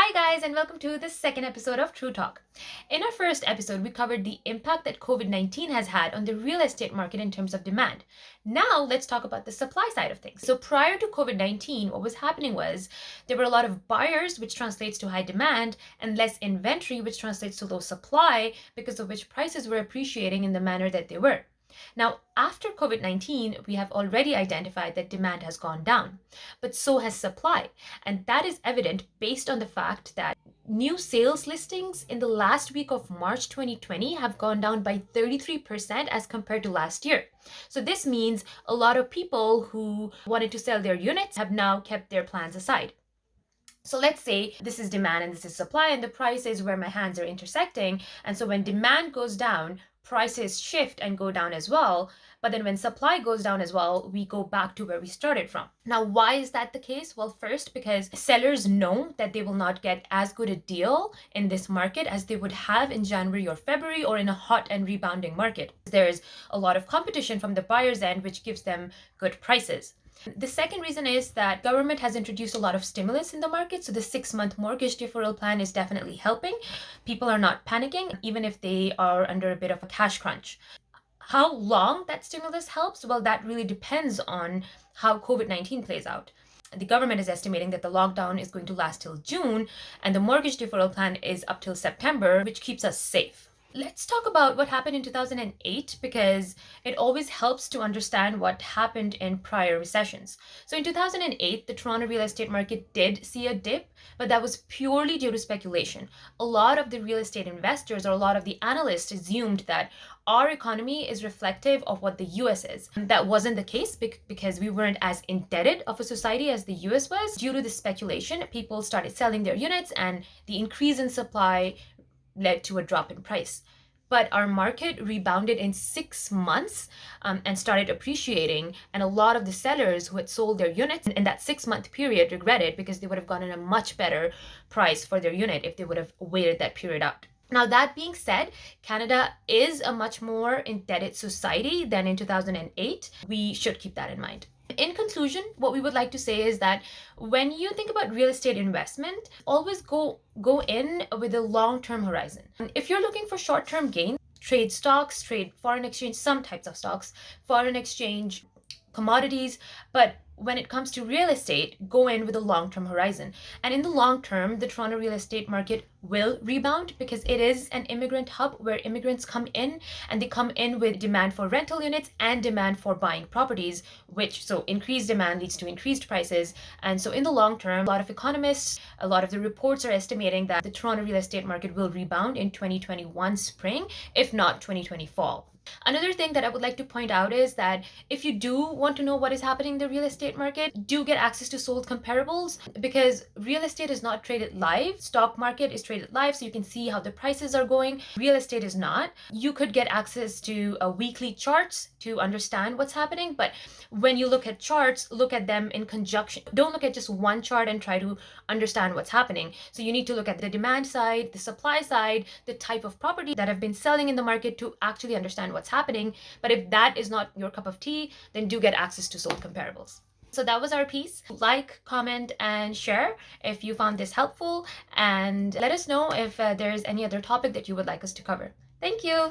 Hi guys, and welcome to the second episode of True Talk. In our first episode, we covered the impact that COVID-19 has had on the real estate market in terms of demand. Now let's talk about the supply side of things. So prior to COVID-19, what was happening was there were a lot of buyers, which translates to high demand, and less inventory, which translates to low supply, because of which prices were appreciating in the manner that they were. Now, after COVID-19, we have already identified that demand has gone down, but so has supply. And that is evident based on the fact that new sales listings in the last week of March 2020 have gone down by 33% as compared to last year. So this means a lot of people who wanted to sell their units have now kept their plans aside. So let's say this is demand and this is supply, and the price is where my hands are intersecting. And so when demand goes down, prices shift and go down as well. But then when supply goes down as well, we go back to where we started from. Now, why is that the case? Well, first, because sellers know that they will not get as good a deal in this market as they would have in January or February or in a hot and rebounding market. There's a lot of competition from the buyer's end, which gives them good prices. The second reason is that government has introduced a lot of stimulus in the market. So the 6-month mortgage deferral plan is definitely helping. People are not panicking, even if they are under a bit of a cash crunch. How long that stimulus helps? Well, that really depends on how COVID-19 plays out. The government is estimating that the lockdown is going to last till June, and the mortgage deferral plan is up till September, which keeps us safe. Let's talk about what happened in 2008, because it always helps to understand what happened in prior recessions. So in 2008, the Toronto real estate market did see a dip, but that was purely due to speculation. A lot of the real estate investors, or a lot of the analysts, assumed that our economy is reflective of what the US is. And that wasn't the case because we weren't as indebted of a society as the US was. Due to the speculation, people started selling their units, and the increase in supply led to a drop in price. But our market rebounded in 6 months and started appreciating. And a lot of the sellers who had sold their units in that 6-month period regretted, because they would have gotten a much better price for their unit if they would have waited that period out. Now, that being said, Canada is a much more indebted society than in 2008. We should keep that in mind. In conclusion, what we would like to say is that when you think about real estate investment, always go in with a long-term horizon. If you're looking for short-term gain, trade stocks, trade foreign exchange, some types of stocks, foreign exchange, commodities, but when it comes to real estate, go in with a long-term horizon. And in the long term, the Toronto real estate market will rebound, because it is an immigrant hub where immigrants come in, and they come in with demand for rental units and demand for buying properties, so increased demand leads to increased prices. And so in the long term, a lot of economists, a lot of the reports are estimating that the Toronto real estate market will rebound in 2021 spring, if not 2020 fall. Another thing that I would like to point out is that if you do want to know what is happening in the real estate market, do get access to sold comparables, because real estate is not traded live. Stock market is traded live, so you can see how the prices are going. Real estate is not. You could get access to weekly charts to understand what's happening, but when you look at charts, look at them in conjunction. Don't look at just one chart and try to understand what's happening. So you need to look at the demand side, the supply side, the type of property that have been selling in the market to actually understand what's happening. But if that is not your cup of tea, then do get access to sold comparables. So that was our piece. Like, comment, and share if you found this helpful, and let us know if there's any other topic that you would like us to cover. Thank you.